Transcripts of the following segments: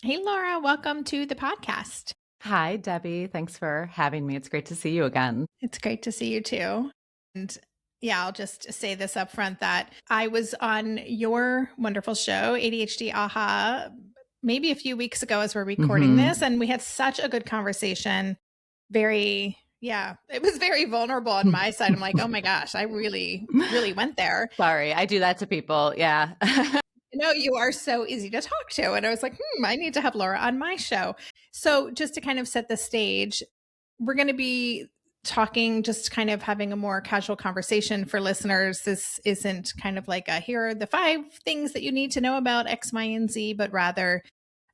Hey, Laura, welcome to the podcast. Hi, Debbie. Thanks for having me. It's great to see you again. It's great to see you too. And yeah, I'll just say this up front that I was on your wonderful show, ADHD Aha, maybe a few weeks ago as we're recording hmm this. And we had such a good conversation. It was very vulnerable on my side. I'm like, oh my gosh, I really, really went there. Sorry, I do that to people. Yeah. No, you are so easy to talk to. And I was like, I need to have Laura on my show. So just to kind of set the stage, we're going to be talking, just kind of having a more casual conversation for listeners. This isn't kind of like a here are the 5 things that you need to know about X, Y, and Z, but rather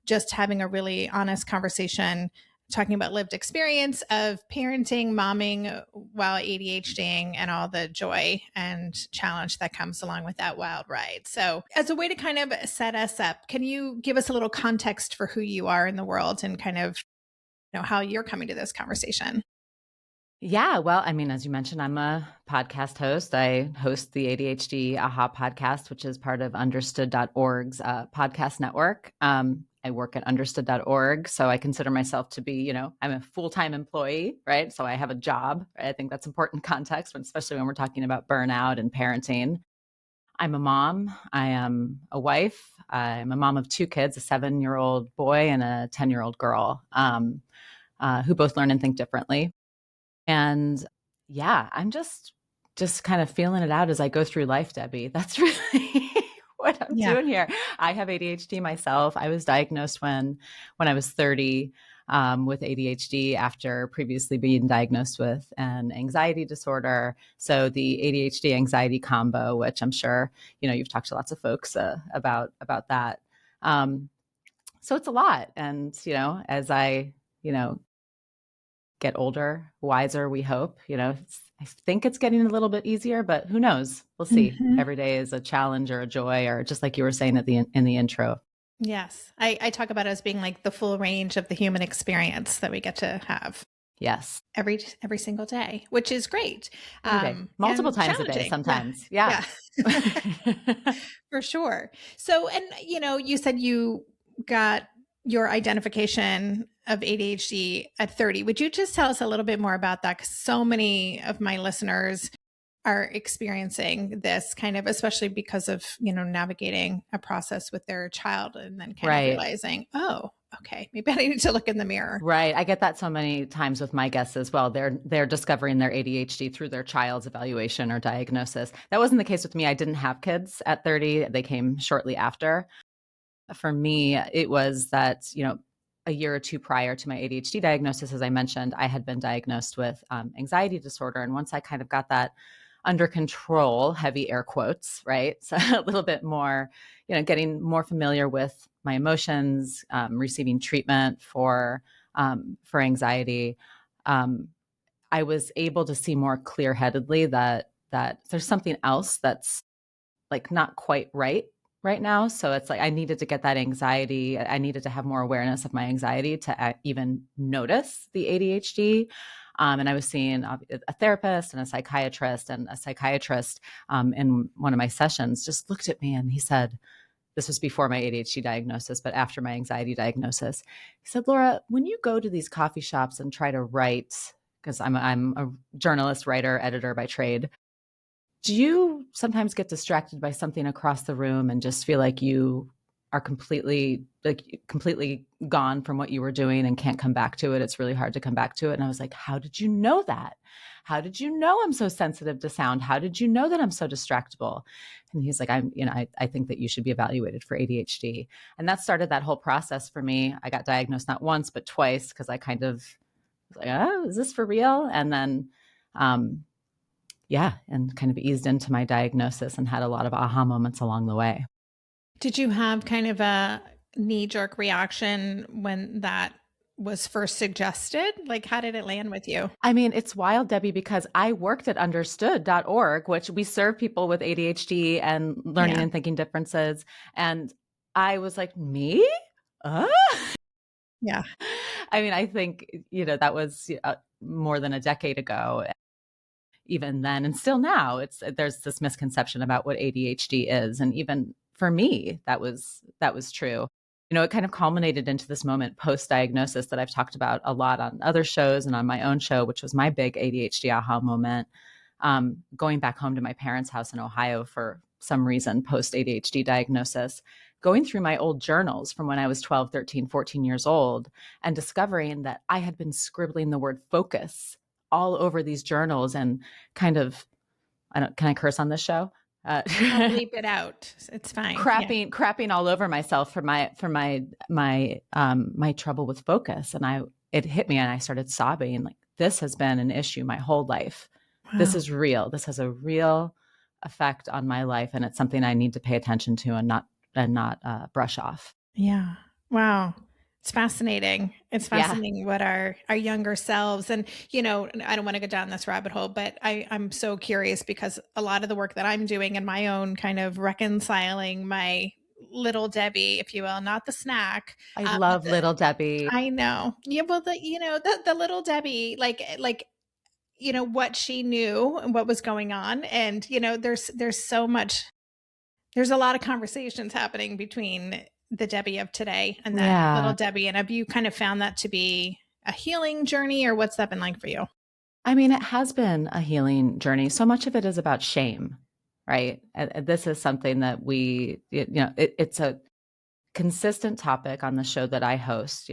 just having a really honest conversation, talking about lived experience of parenting, momming while ADHDing, and all the joy and challenge that comes along with that wild ride. So, as a way to kind of set us up, can you give us a little context for who you are in the world and kind of how you're coming to this conversation? Yeah. Well, I mean, as you mentioned, I'm a podcast host. I host the ADHD Aha podcast, which is part of understood.org's podcast network. I work at understood.org. So I consider myself to be, I'm a full-time employee, right? So I have a job. Right? I think that's important context, especially when we're talking about burnout and parenting. I'm a mom. I am a wife. I'm a mom of 2 kids, a 7-year-old boy and a 10-year-old girl, who both learn and think differently. And yeah, I'm just kind of feeling it out as I go through life, Debbie. That's really what I'm Yeah. doing here. I have ADHD myself. I was diagnosed when I was 30 with ADHD after previously being diagnosed with an anxiety disorder. So the ADHD anxiety combo, which I'm sure you've talked to lots of folks about that. So it's a lot, and as I get older, wiser, we hope. I think it's getting a little bit easier, but who knows? We'll see. Mhm. Every day is a challenge or a joy, or just like you were saying in the intro. Yes. I talk about it as being like the full range of the human experience that we get to have Yes. every single day, which is great. Every day, multiple And times a day, challenging. Yeah. sometimes. Yeah. Yeah. For sure. So, and you said you got your identification of ADHD at 30. Would you just tell us a little bit more about that? Because so many of my listeners are experiencing this kind of, especially because of, navigating a process with their child and then kind of Right. realizing, oh, okay, maybe I need to look in the mirror. Right. I get that so many times with my guests as well. They're discovering their ADHD through their child's evaluation or diagnosis. That wasn't the case with me. I didn't have kids at 30. They came shortly after. For me, it was that, a year or 2 prior to my ADHD diagnosis, as I mentioned, I had been diagnosed with anxiety disorder. And once I kind of got that under control, heavy air quotes, right? So a little bit more, getting more familiar with my emotions, receiving treatment for anxiety. I was able to see more clear-headedly that there's something else that's like not quite right now. So it's like I needed to get that anxiety. I needed to have more awareness of my anxiety to even notice the ADHD. And I was seeing a therapist and a psychiatrist, in one of my sessions just looked at me and he said, this was before my ADHD diagnosis, but after my anxiety diagnosis, he said, Laura, when you go to these coffee shops and try to write, because I'm a journalist, writer, editor by trade, do you sometimes get distracted by something across the room and just feel like you are completely gone from what you were doing and can't come back to it? It's really hard to come back to it. And I was like, how did you know that? How did you know I'm so sensitive to sound? How did you know that I'm so distractible? And he's like, I think that you should be evaluated for ADHD. And that started that whole process for me. I got diagnosed not once, but twice, because I kind of was like, oh, is this for real? And then, and kind of eased into my diagnosis and had a lot of aha moments along the way. Did you have kind of a knee-jerk reaction when that was first suggested? Like, how did it land with you? I mean, it's wild, Debbie, because I worked at understood.org, which we serve people with ADHD and learning Yeah. and thinking differences. And I was like, me? Uh? Yeah. I mean, I think, that was more than a decade ago. Even then and still now, there's this misconception about what ADHD is. And even for me, that was true. it kind of culminated into this moment post-diagnosis that I've talked about a lot on other shows and on my own show, which was my big ADHD aha moment. Going back home to my parents' house in Ohio for some reason post-ADHD diagnosis, going through my old journals from when I was 12, 13, 14 years old, and discovering that I had been scribbling the word focus all over these journals and kind of, can I curse on this show? I'll bleep it out. It's fine. Crapping all over myself for my trouble with focus. And it hit me and I started sobbing, like, this has been an issue my whole life. Wow. This is real. This has a real effect on my life. And it's something I need to pay attention to and not brush off. Yeah. Wow. It's fascinating. It's fascinating what our younger selves, and, I don't want to go down this rabbit hole, but I'm so curious because a lot of the work that I'm doing in my own kind of reconciling my little Debbie, if you will, not the snack. I love little Debbie. I know. Yeah. Well, the little Debbie, like, what she knew and what was going on. And, there's so much, there's a lot of conversations happening between the Debbie of today and that little Debbie. And have you kind of found that to be a healing journey, or what's that been like for you? I mean, it has been a healing journey. So much of it is about shame, right? And this is something that it's a consistent topic on the show that I host.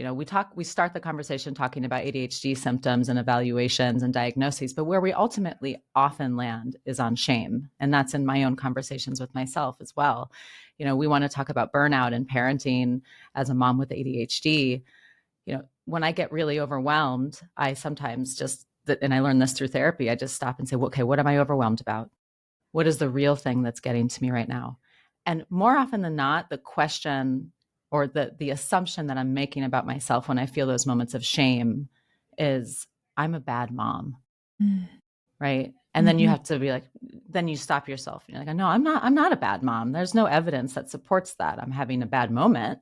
We start the conversation talking about ADHD symptoms and evaluations and diagnoses, but where we ultimately often land is on shame. And that's in my own conversations with myself as well. We want to talk about burnout and parenting as a mom with ADHD. When I get really overwhelmed, I sometimes and I learned this through therapy, I just stop and say, okay, what am I overwhelmed about? What is the real thing that's getting to me right now? And more often than not, the question or the assumption that I'm making about myself when I feel those moments of shame is, I'm a bad mom, right? And then you have to be like, then you stop yourself. And you're like, no, I'm not a bad mom. There's no evidence that supports that. I'm having a bad moment,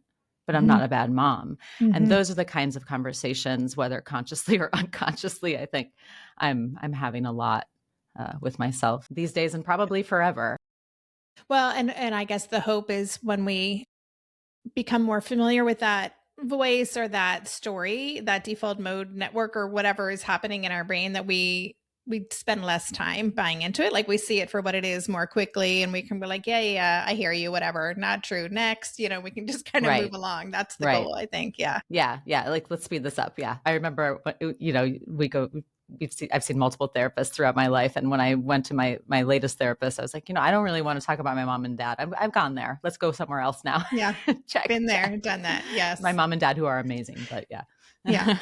but I'm not a bad mom. And those are the kinds of conversations, whether consciously or unconsciously, I think I'm having a lot with myself these days and probably forever. Well, and I guess the hope is when we become more familiar with that voice or that story, that default mode network or whatever is happening in our brain, that we spend less time buying into it. Like, we see it for what it is more quickly, and we can be like, yeah, I hear you, whatever, not true, next, we can just kind of move along. That's the goal, I think. Yeah. Like, let's speed this up. Yeah. I remember, I've seen multiple therapists throughout my life. And when I went to my latest therapist, I was like, I don't really want to talk about my mom and dad. I've gone there. Let's go somewhere else now. Yeah. Been there, done that. Yes. My mom and dad, who are amazing, but yeah. Yeah.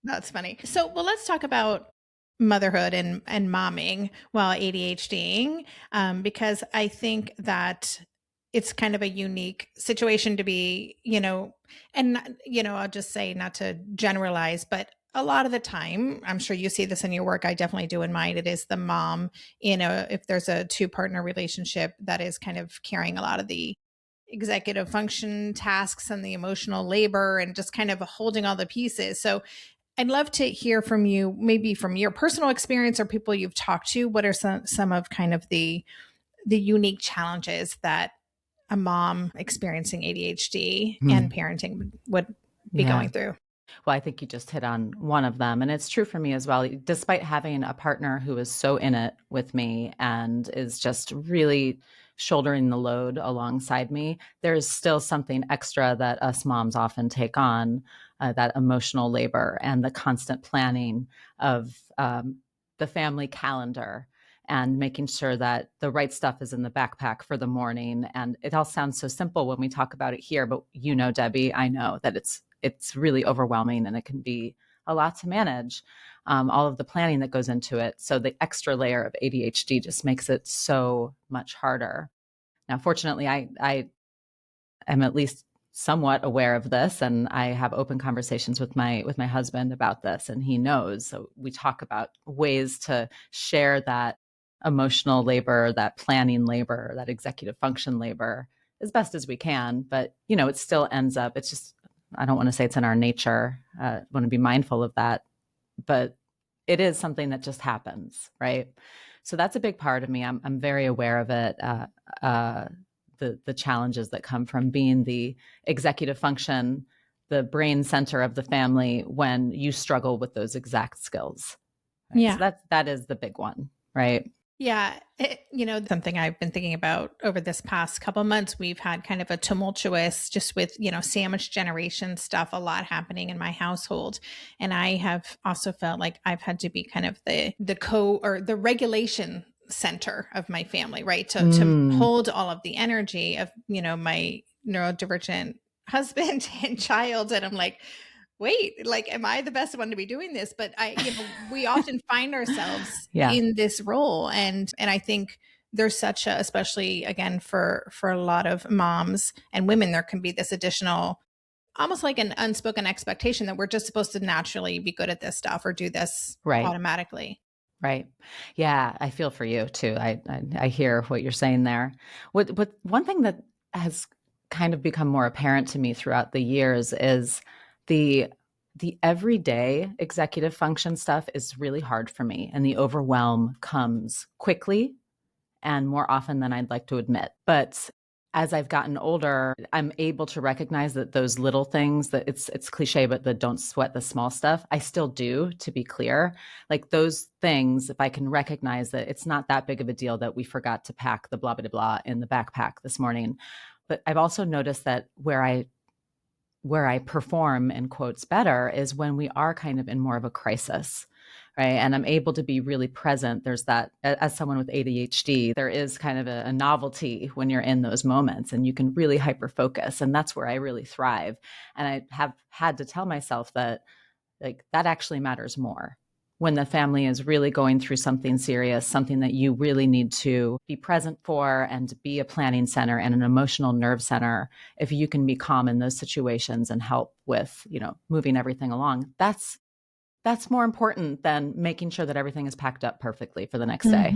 That's funny. So, well, let's talk about motherhood and momming while ADHDing, because I think that it's kind of a unique situation to be, and, I'll just say, not to generalize, but a lot of the time, I'm sure you see this in your work, I definitely do in mine, it is the mom, if there's a two-partner relationship, that is kind of carrying a lot of the executive function tasks and the emotional labor and just kind of holding all the pieces. So I'd love to hear from you, maybe from your personal experience or people you've talked to. What are some of kind of the unique challenges that a mom experiencing ADHD and parenting would be going through? Well, I think you just hit on one of them. And it's true for me as well. Despite having a partner who is so in it with me and is just really shouldering the load alongside me, there's still something extra that us moms often take on, that emotional labor and the constant planning of the family calendar and making sure that the right stuff is in the backpack for the morning. And it all sounds so simple when we talk about it here, but Debbie, I know that it's really overwhelming and it can be a lot to manage, all of the planning that goes into it. So the extra layer of ADHD just makes it so much harder. Now, fortunately, I am at least somewhat aware of this, and I have open conversations with my husband about this, and he knows. So we talk about ways to share that emotional labor, that planning labor, that executive function labor as best as we can. But, it still ends up, it's just, I don't want to say it's in our nature. I want to be mindful of that, but it is something that just happens, right? So that's a big part of me. I'm very aware of it. the challenges that come from being the executive function, the brain center of the family when you struggle with those exact skills. Right? Yeah. So that is the big one, right? Yeah. Something I've been thinking about over this past couple months, we've had kind of a tumultuous, just with, sandwich generation stuff, a lot happening in my household. And I have also felt like I've had to be kind of the or the regulation center of my family, right? To hold all of the energy of, my neurodivergent husband and child. And I'm like, wait, like, am I the best one to be doing this? But we often find ourselves in this role. And I think there's such a, especially again, for a lot of moms and women, there can be this additional, almost like an unspoken expectation that we're just supposed to naturally be good at this stuff or do this automatically. Right. Yeah. I feel for you too. I hear what you're saying there. What one thing that has kind of become more apparent to me throughout the years is the everyday executive function stuff is really hard for me, and the overwhelm comes quickly and more often than I'd like to admit. But as I've gotten older, I'm able to recognize that those little things, that it's cliche, but the don't sweat the small stuff, I still do, to be clear. Like those things, if I can recognize that it's not that big of a deal that we forgot to pack the blah, blah, blah in the backpack this morning. But I've also noticed that where I perform in quotes better is when we are kind of in more of a crisis, right? And I'm able to be really present. There's that, as someone with ADHD, there is kind of a novelty when you're in those moments and you can really hyper focus. And that's where I really thrive. And I have had to tell myself that like that actually matters more when the family is really going through something serious, something that you really need to be present for and be a planning center and an emotional nerve center. If you can be calm in those situations and help with, moving everything along, that's more important than making sure that everything is packed up perfectly for the next day.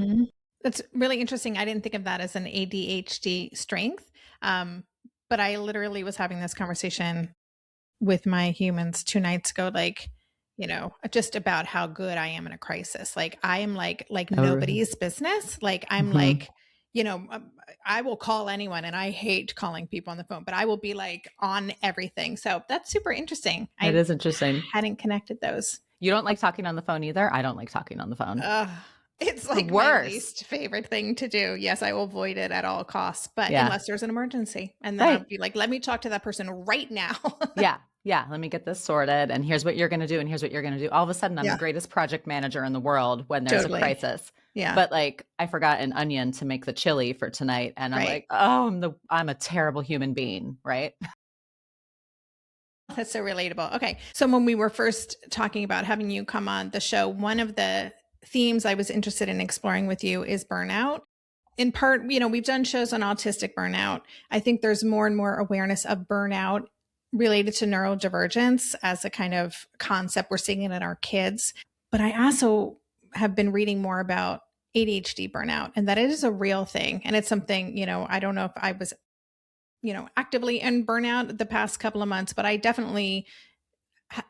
That's really interesting. I didn't think of that as an ADHD strength. But I literally was having this conversation with my humans 2 nights ago, like, just about how good I am in a crisis. Like I am like nobody's business. Like I'm like, I will call anyone, and I hate calling people on the phone, but I will be like on everything. So that's super interesting. It is interesting. Hadn't connected those. You don't like talking on the phone either? I don't like talking on the phone. It's like my least favorite thing to do. Yes, I will avoid it at all costs, but unless there's an emergency. And then I'll be like, let me talk to that person right now. Yeah. Let me get this sorted. And here's what you're going to do. And here's what you're going to do. All of a sudden, I'm the greatest project manager in the world when there's a crisis. Yeah. But like, I forgot an onion to make the chili for tonight. And I'm like, oh, I'm a terrible human being. Right. That's so relatable. Okay. So when we were first talking about having you come on the show, one of the themes I was interested in exploring with you is burnout. In part, we've done shows on autistic burnout. I think there's more and more awareness of burnout related to neurodivergence as a kind of concept. We're seeing it in our kids. But I also have been reading more about ADHD burnout, and that it is a real thing. And it's something, I don't know if I was, actively in burnout the past couple of months, but I definitely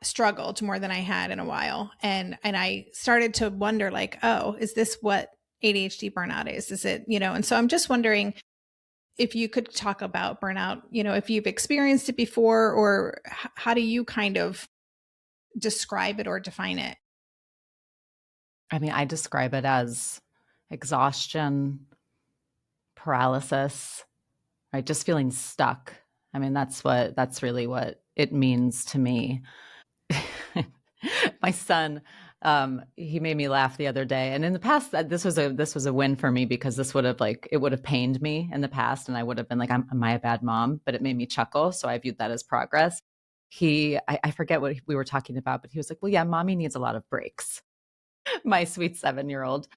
struggled more than I had in a while. And I started to wonder like, oh, is this what ADHD burnout is? Is it, and so I'm just wondering if you could talk about burnout, if you've experienced it before, or how do you kind of describe it or define it? I mean, I describe it as exhaustion, paralysis, right? Just feeling stuck. I mean, that's really what it means to me. My son, he made me laugh the other day. And in the past, this was a win for me, because this would have it would have pained me in the past. And I would have been like, am I a bad mom? But it made me chuckle. So I viewed that as progress. I forget what we were talking about, but he was like, well, yeah, mommy needs a lot of breaks. My sweet 7-year-old.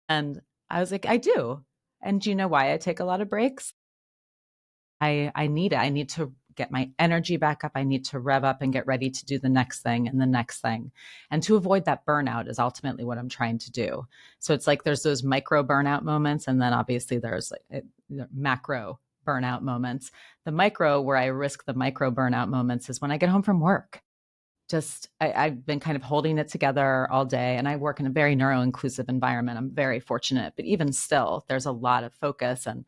And I was like, I do. And do you know why I take a lot of breaks? I need it. I need to get my energy back up. I need to rev up and get ready to do the next thing and the next thing. And to avoid that burnout is ultimately what I'm trying to do. So it's like there's those micro burnout moments, and then obviously there's macro burnout moments. The micro, where I risk the micro burnout moments, is when I get home from work. I've been kind of holding it together all day, and I work in a very neuro-inclusive environment. I'm very fortunate, but even still, there's a lot of focus and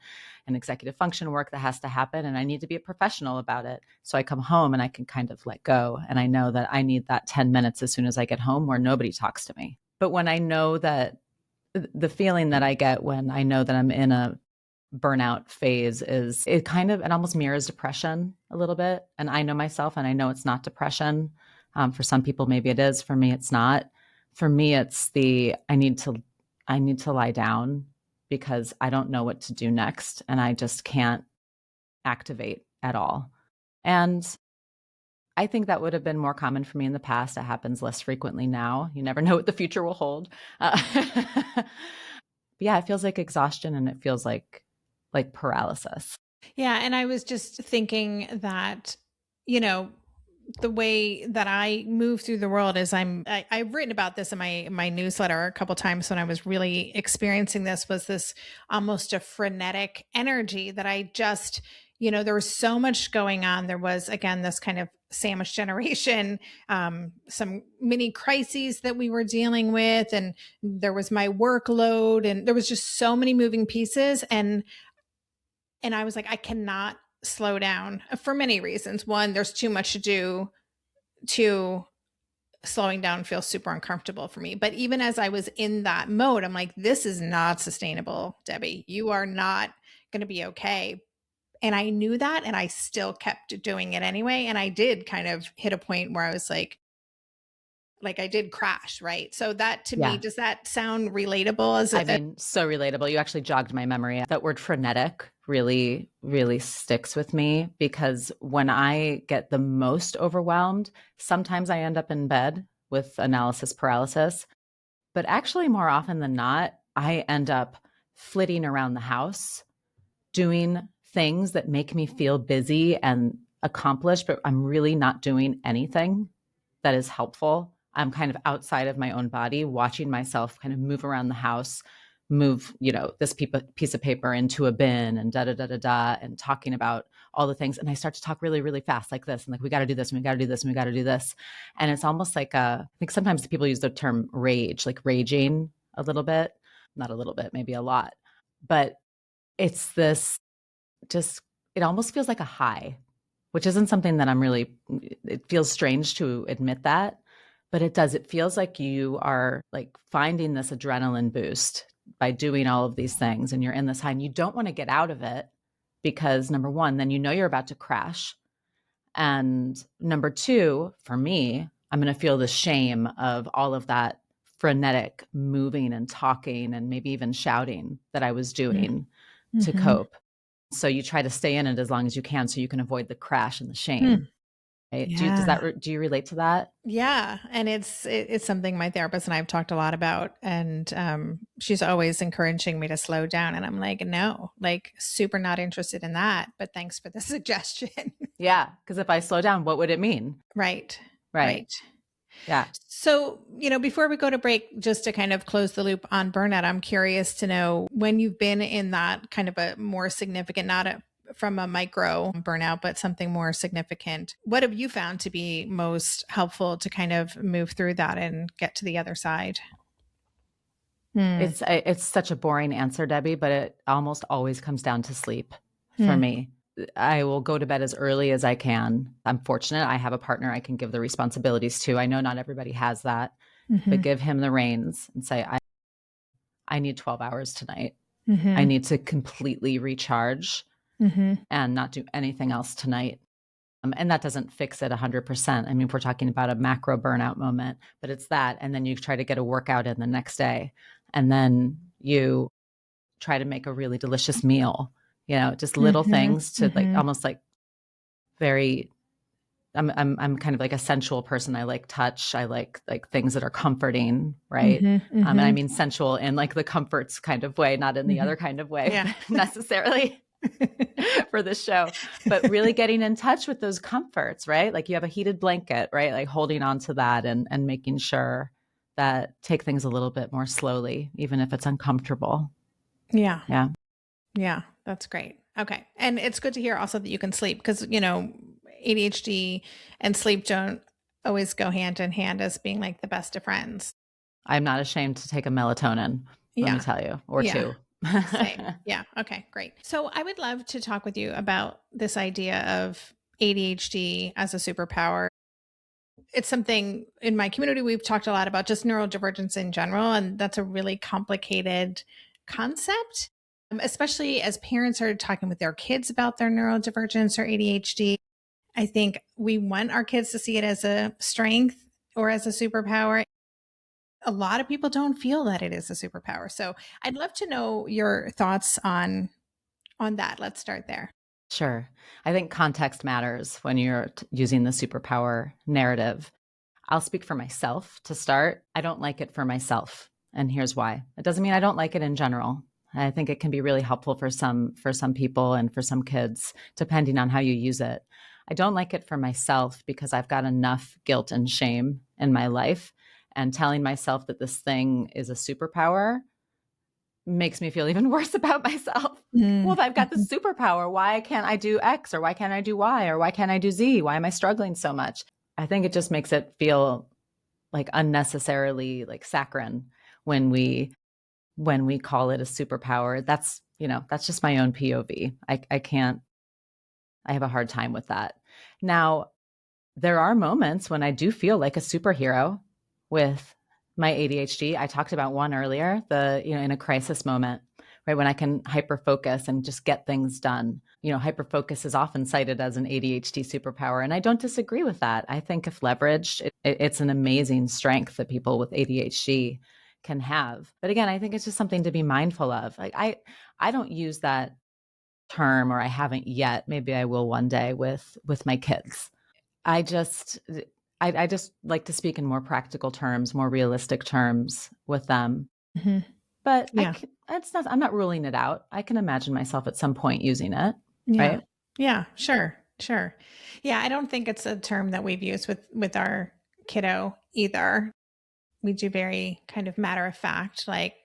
executive function work that has to happen, and I need to be a professional about it. So I come home and I can kind of let go, and I know that I need that 10 minutes as soon as I get home where nobody talks to me. But when I know that the feeling that I get when I know that I'm in a burnout phase is it almost mirrors depression a little bit. And I know myself, and I know it's not depression. For some people, maybe it is. For me, it's not. For me, it's I need to lie down because I don't know what to do next, and I just can't activate at all. And I think that would have been more common for me in the past. It happens less frequently now. You never know what the future will hold. But yeah, it feels like exhaustion, and it feels like paralysis. Yeah. And I was just thinking that, the way that I move through the world is I've written about this in my newsletter a couple times when I was really experiencing this, was this almost a frenetic energy that I just, there was so much going on. There was, again, this kind of sandwich generation, some mini crises that we were dealing with, and there was my workload, and there was just so many moving pieces. And I was like, I cannot slow down for many reasons. One, there's too much to do. Two, slowing down feels super uncomfortable for me. But even as I was in that mode, I'm like, this is not sustainable, Debbie. You are not going to be okay. And I knew that, and I still kept doing it anyway. And I did kind of hit a point where I was like I did crash, right? So that to me, does that sound relatable? So relatable. You actually jogged my memory. That word frenetic really, really sticks with me, because when I get the most overwhelmed, sometimes I end up in bed with analysis paralysis. But actually, more often than not, I end up flitting around the house, doing things that make me feel busy and accomplished, but I'm really not doing anything that is helpful. I'm kind of outside of my own body, watching myself kind of move around the house, move, this piece of paper into a bin, and and talking about all the things. And I start to talk really, really fast like this. And like, we got to do this, and we got to do this, and we got to do this. And it's almost like I think sometimes people use the term rage, like raging a little bit, not a little bit, maybe a lot. But it's this it almost feels like a high, which isn't something that it feels strange to admit that, but it does. It feels like you are like finding this adrenaline boost by doing all of these things, and you're in this high, and you don't want to get out of it because, number one, then you're about to crash. And number two, for me, I'm going to feel the shame of all of that frenetic moving and talking and maybe even shouting that I was doing to cope. So you try to stay in it as long as you can so you can avoid the crash and the shame. Right? Yeah. Do you relate to that? Yeah. And it's something my therapist and I've talked a lot about. And she's always encouraging me to slow down. And I'm like, no, like super not interested in that. But thanks for the suggestion. Yeah. Because if I slow down, what would it mean? Right. Yeah. So, before we go to break, just to kind of close the loop on burnout, I'm curious to know when you've been in that kind of a more significant, from a micro burnout, but something more significant. What have you found to be most helpful to kind of move through that and get to the other side? It's such a boring answer, Debbie, but it almost always comes down to sleep for me. I will go to bed as early as I can. I'm fortunate. I have a partner I can give the responsibilities to. I know not everybody has that, but give him the reins and say, I need 12 hours tonight. I need to completely recharge and not do anything else tonight. And that doesn't fix it 100%. I mean, if we're talking about a macro burnout moment, but it's that. And then you try to get a workout in the next day. And then you try to make a really delicious meal, just little things to like, almost like very, I'm kind of like a sensual person. I like touch. I like things that are comforting. Right. And I mean, sensual in like the comforts kind of way, not in the other kind of way necessarily. For this show, but really getting in touch with those comforts, right? Like you have a heated blanket, right? Like holding on to that and making sure that take things a little bit more slowly, even if it's uncomfortable. Yeah. Yeah. Yeah. That's great. Okay. And it's good to hear also that you can sleep because, ADHD and sleep don't always go hand in hand as being like the best of friends. I'm not ashamed to take a melatonin, let me Yeah. tell you, or Yeah. two. Same. Yeah. Okay, great. So I would love to talk with you about this idea of ADHD as a superpower. It's something in my community we've talked a lot about, just neurodivergence in general. And that's a really complicated concept, especially as parents are talking with their kids about their neurodivergence or ADHD. I think we want our kids to see it as a strength or as a superpower. A lot of people don't feel that it is a superpower. So I'd love to know your thoughts on that. Let's start there. Sure. I think context matters when you're using the superpower narrative. I'll speak for myself to start. I don't like it for myself, and here's why. It doesn't mean I don't like it in general. I think it can be really helpful for some people and for some kids, depending on how you use it. I don't like it for myself because I've got enough guilt and shame in my life, and telling myself that this thing is a superpower makes me feel even worse about myself. Well, if I've got the Mm-hmm. superpower, why can't I do X, or why can't I do Y, or why can't I do Z? Why am I struggling so much? I think it just makes it feel like unnecessarily like saccharine when we call it a superpower. That's just my own POV. I can't, I have a hard time with that. Now, there are moments when I do feel like a superhero with my ADHD. I talked about one earlier, in a crisis moment, right? When I can hyper focus and just get things done. Hyper focus is often cited as an ADHD superpower. And I don't disagree with that. I think if leveraged, it's an amazing strength that people with ADHD can have. But again, I think it's just something to be mindful of. Like I don't use that term, or I haven't yet. Maybe I will one day with my kids. I just I just like to speak in more practical terms, more realistic terms with them. Mm-hmm. But Yeah. I'm not ruling it out. I can imagine myself at some point using it, Yeah. right? Yeah. Sure. Sure. Yeah. I don't think it's a term that we've used with our kiddo either. We do very kind of matter of fact, like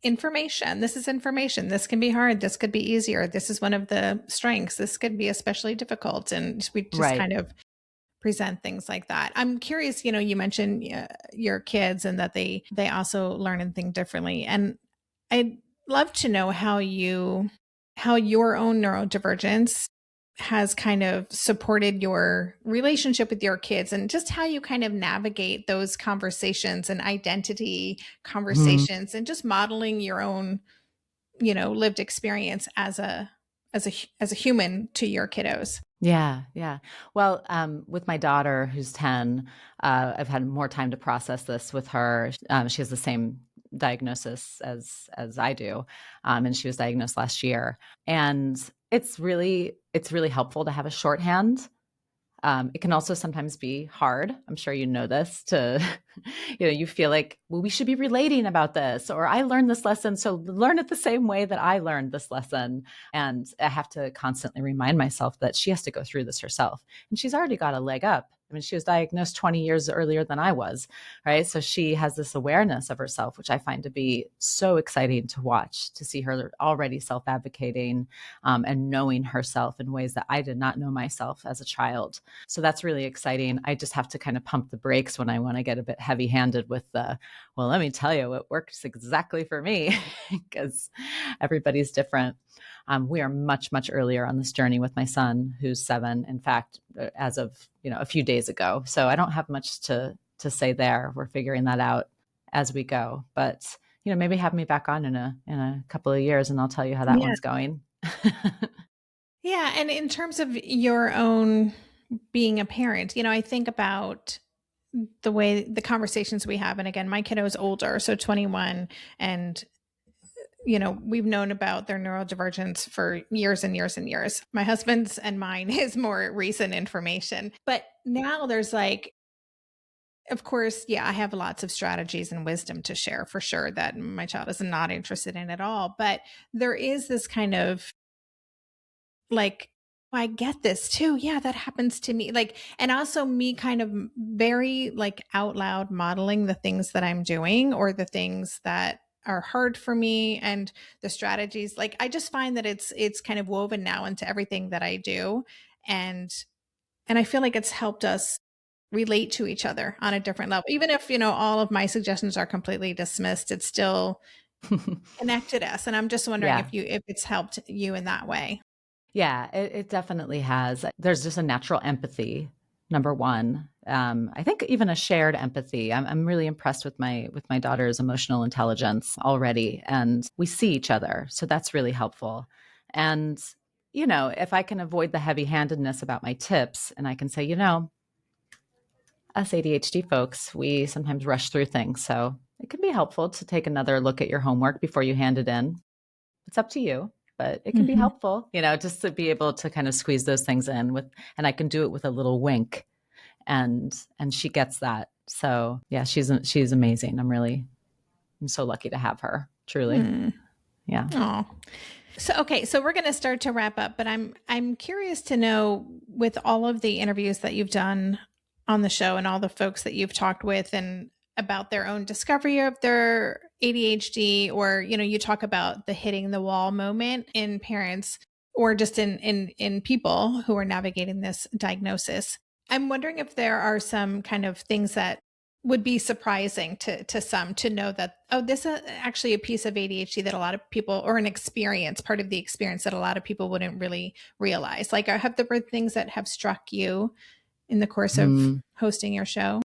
information. This is information. This can be hard. This could be easier. This is one of the strengths. This could be especially difficult. And we just Right. kind of present things like that. I'm curious, you mentioned your kids and that they also learn and think differently. And I'd love to know how your own neurodivergence has kind of supported your relationship with your kids and just how you kind of navigate those conversations and identity Mhm. conversations and just modeling your own, lived experience as a human to your kiddos. Yeah, yeah. Well, with my daughter who's 10, I've had more time to process this with her. She has the same diagnosis as I do, and she was diagnosed last year. And it's really helpful to have a shorthand. It can also sometimes be hard. I'm sure you know this to, you feel like, well, we should be relating about this, or I learned this lesson, so learn it the same way that I learned this lesson. And I have to constantly remind myself that she has to go through this herself. And she's already got a leg up. I mean, she was diagnosed 20 years earlier than I was, right? So she has this awareness of herself, which I find to be so exciting to watch, to see her already self-advocating, and knowing herself in ways that I did not know myself as a child. So that's really exciting. I just have to kind of pump the brakes when I want to get a bit heavy handed with well, let me tell you, it works exactly for me because everybody's different. We are much, much earlier on this journey with my son, who's 7, in fact, as of, a few days ago. So I don't have much to say there. We're figuring that out as we go. But, maybe have me back on in a couple of years and I'll tell you how that Yeah. one's going. Yeah. And in terms of your own being a parent, I think about the way the conversations we have. And again, my kiddo is older, so 21. And, we've known about their neurodivergence for years and years and years. My husband's and mine is more recent information. But now there's like, of course, yeah, I have lots of strategies and wisdom to share for sure that my child is not interested in at all. But there is this kind of like, I get this too. Yeah, that happens to me. Like, and also me kind of very like out loud modeling the things that I'm doing or the things that are hard for me and the strategies. Like, I just find that it's kind of woven now into everything that I do. And and I feel like it's helped us relate to each other on a different level. Even if, all of my suggestions are completely dismissed, it's still connected us. And I'm just wondering Yeah. if it's helped you in that way. Yeah, it definitely has. There's just a natural empathy, number one. I think even a shared empathy. I'm really impressed with my daughter's emotional intelligence already, and we see each other, so that's really helpful. And if I can avoid the heavy-handedness about my tips, and I can say, us ADHD folks, we sometimes rush through things, so it can be helpful to take another look at your homework before you hand it in. It's up to you, but it can be helpful, just to be able to kind of squeeze those things in and I can do it with a little wink, and she gets that. So yeah, she's amazing. I'm so lucky to have her, truly. Yeah. Oh, so we're going to start to wrap up, but I'm curious to know, with all of the interviews that you've done on the show and all the folks that you've talked with and about their own discovery of their ADHD, or, you talk about the hitting the wall moment in parents or just in people who are navigating this diagnosis. I'm wondering if there are some kind of things that would be surprising to some to know that, oh, this is actually a piece of ADHD that a lot of people, or an experience, part of the experience that a lot of people wouldn't really realize. Like, have there been things that have struck you in the course of hosting your show?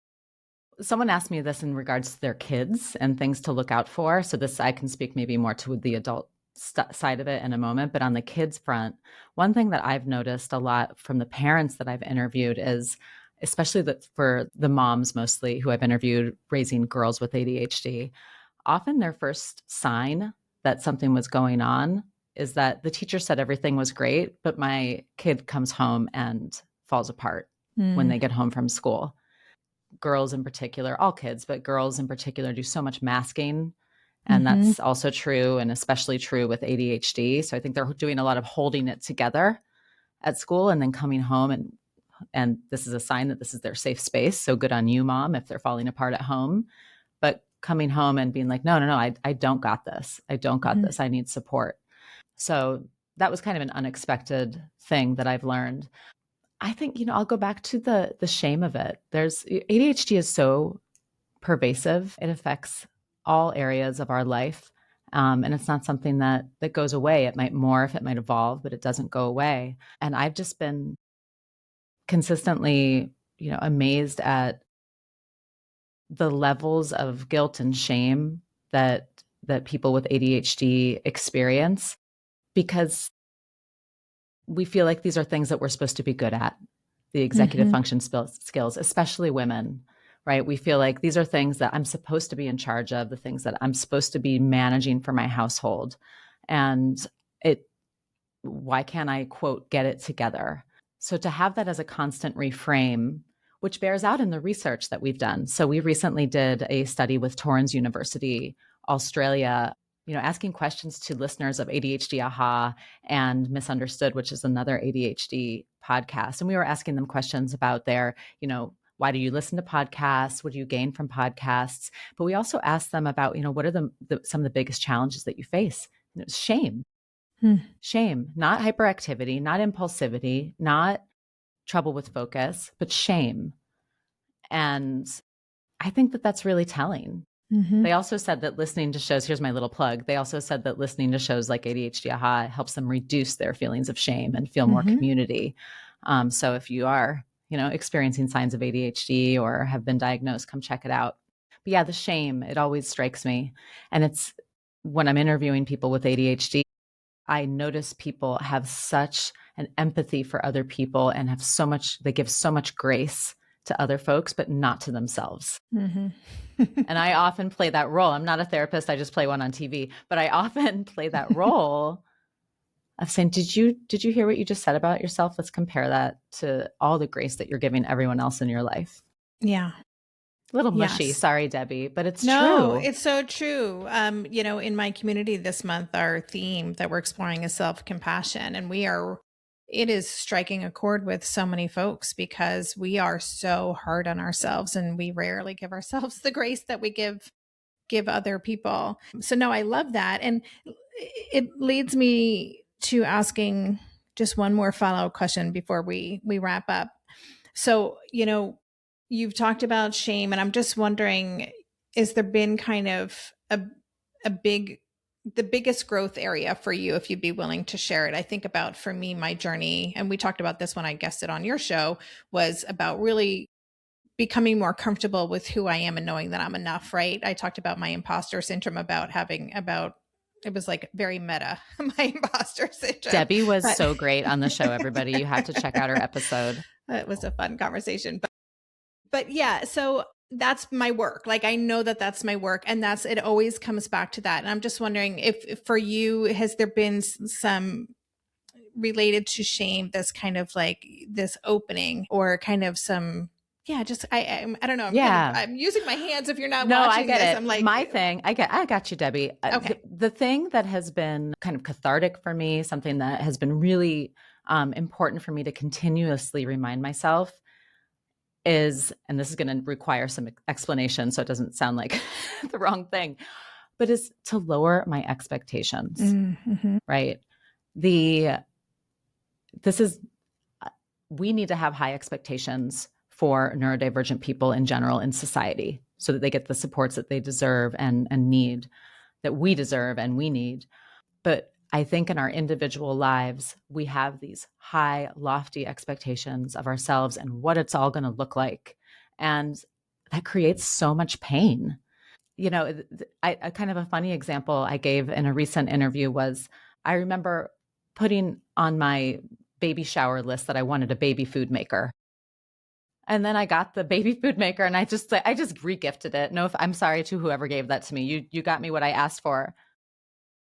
Someone asked me this in regards to their kids and things to look out for. So this, I can speak maybe more to the adult side of it in a moment. But on the kids front, one thing that I've noticed a lot from the parents that I've interviewed is, especially for the moms mostly who I've interviewed raising girls with ADHD, often their first sign that something was going on is that the teacher said everything was great, but my kid comes home and falls apart when they get home from school. Girls in particular, all kids, but girls in particular do so much masking. And that's also true, and especially true with ADHD. So I think they're doing a lot of holding it together at school and then coming home, and this is a sign that this is their safe space. So good on you, mom, if they're falling apart at home. But coming home and being like, no, I don't got this. I don't got this. I need support. So that was kind of an unexpected thing that I've learned. I think, I'll go back to the shame of it. ADHD is so pervasive. It affects all areas of our life. And it's not something that goes away. It might morph, it might evolve, but it doesn't go away. And I've just been consistently, amazed at the levels of guilt and shame that people with ADHD experience, because we feel like these are things that we're supposed to be good at, the executive function skills, especially women, right? We feel like these are things that I'm supposed to be in charge of, the things that I'm supposed to be managing for my household. And why can't I, quote, get it together? So to have that as a constant reframe, which bears out in the research that we've done. So we recently did a study with Torrens University, Australia, asking questions to listeners of ADHD Aha and Misunderstood, which is another ADHD podcast. And we were asking them questions about their, why do you listen to podcasts? What do you gain from podcasts? But we also asked them about, what are some of the biggest challenges that you face? And it was shame. Shame, not hyperactivity, not impulsivity, not trouble with focus, but shame. And I think that that's really telling. They also said that listening to shows, here's my little plug. They also said that listening to shows like ADHD Aha helps them reduce their feelings of shame and feel more community. So if you are, experiencing signs of ADHD or have been diagnosed, come check it out. But yeah, the shame, it always strikes me. And it's when I'm interviewing people with ADHD, I notice people have such an empathy for other people and they give so much grace to other folks, but not to themselves. And I often play that role. I'm not a therapist. I just play one on TV, but I often play that role of saying, did you hear what you just said about yourself? Let's compare that to all the grace that you're giving everyone else in your life. Yeah. A little mushy. Yes. Sorry, Debbie, but it's true. No, it's so true. In my community this month, our theme that we're exploring is self-compassion, and it is striking a chord with so many folks because we are so hard on ourselves and we rarely give ourselves the grace that we give other people. So no, I love that. And it leads me to asking just one more follow-up question before we wrap up. So, you've talked about shame, and I'm just wondering, is there been kind of a big, the biggest growth area for you, if you'd be willing to share it? I think about, for me, my journey, and we talked about this when I guested on your show, was about really becoming more comfortable with who I am and knowing that I'm enough, right? I talked about my imposter syndrome, about having, about, it was like very meta, my imposter syndrome. Debbie was But so great on the show, everybody. You have to check out her episode. it was a fun conversation. But yeah, so that's my work. Like, I know that that's my work, and that's, it always comes back to that. And I'm just wondering if for you, has there been some related to shame, this kind of like this opening, or kind of some, yeah, just I don't know. I'm kind of, I'm using my hands. If you're not No, watching I get this, it. I'm like, my thing. I got you, Debbie. Okay. The thing that has been kind of cathartic for me, something that has been really important for me to continuously remind myself is, and this is going to require some explanation, so it doesn't sound like the wrong thing, but is to lower my expectations. Mm-hmm. Right? We need to have high expectations for neurodivergent people in general in society, so that they get the supports that they deserve and need, that we deserve and we need. But I think in our individual lives, we have these high, lofty expectations of ourselves and what it's all going to look like. And that creates so much pain. You know, I kind of a funny example I gave in a recent interview was, I remember putting on my baby shower list that I wanted a baby food maker. And then I got the baby food maker, and I just regifted it. No, I'm sorry to whoever gave that to me. You got me what I asked for.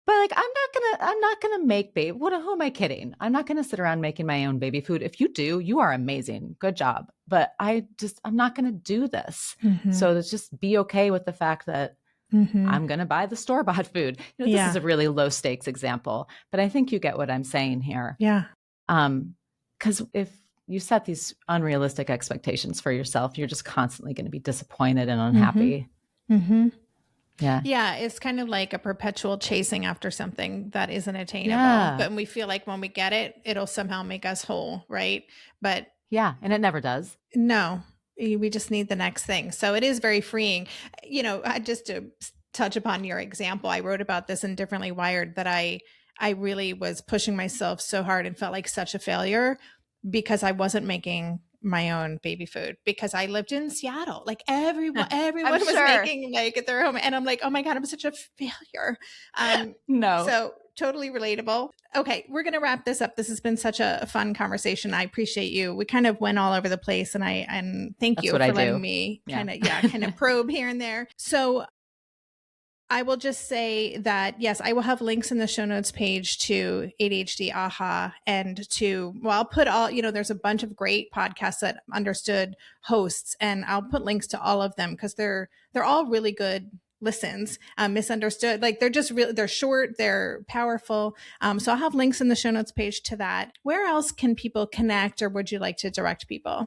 But like, I'm not gonna make baby. Who am I kidding? I'm not gonna sit around making my own baby food. If you do, you are amazing. Good job. But I'm not gonna do this. Mm-hmm. So let's just be okay with the fact that I'm gonna buy the store-bought food. You know, this is a really low stakes example, but I think you get what I'm saying here. Yeah. Because if you set these unrealistic expectations for yourself, you're just constantly going to be disappointed and unhappy. Mm-hmm. Yeah. Yeah. It's kind of like a perpetual chasing after something that isn't attainable. Yeah. But we feel like when we get it, it'll somehow make us whole. Right. But yeah. And it never does. No, we just need the next thing. So it is very freeing. You know, just to touch upon your example, I wrote about this in Differently Wired, that I really was pushing myself so hard and felt like such a failure because I wasn't making my own baby food, because I lived in Seattle. Like everyone was making like at their home. And I'm like, oh my God, I'm such a failure. No. So totally relatable. Okay. We're going to wrap this up. This has been such a fun conversation. I appreciate you. We kind of went all over the place, and thank you for letting me kind of probe here and there. So I will just say that, yes, I will have links in the show notes page to ADHD Aha, and I'll put all, there's a bunch of great podcasts that Understood hosts, and I'll put links to all of them because they're all really good listens. Misunderstood, like they're just really, they're short, they're powerful. So I'll have links in the show notes page to that. Where else can people connect, or would you like to direct people?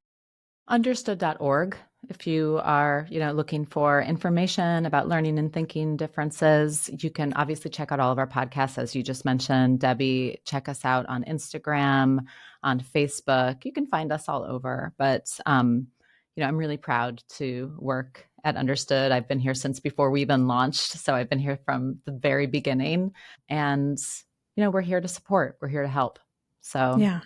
Understood.org. If you are, looking for information about learning and thinking differences, you can obviously check out all of our podcasts, as you just mentioned. Debbie, check us out on Instagram, on Facebook. You can find us all over. But, I'm really proud to work at Understood. I've been here since before we even launched. So I've been here from the very beginning. And, we're here to support. We're here to help. So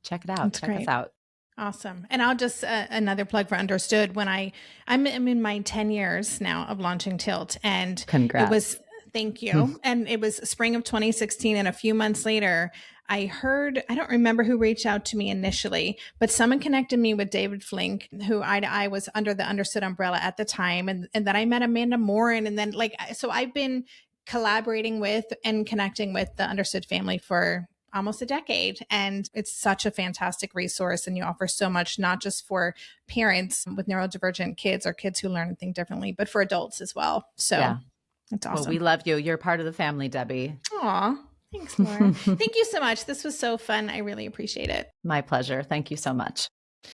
check it out. Check us out. Awesome. And I'll just, another plug for Understood. When I'm in my 10 years now of launching Tilt, and congrats. Thank you. And it was spring of 2016. And a few months later, I don't remember who reached out to me initially, but someone connected me with David Flink, who I was under the Understood umbrella at the time. And then I met Amanda Morin. And then so I've been collaborating with and connecting with the Understood family for almost a decade. And it's such a fantastic resource. And you offer so much, not just for parents with neurodivergent kids or kids who learn and think differently, but for adults as well. So it's awesome. Well, we love you. You're part of the family, Debbie. Aw, thanks, Laura. Thank you so much. This was so fun. I really appreciate it. My pleasure. Thank you so much.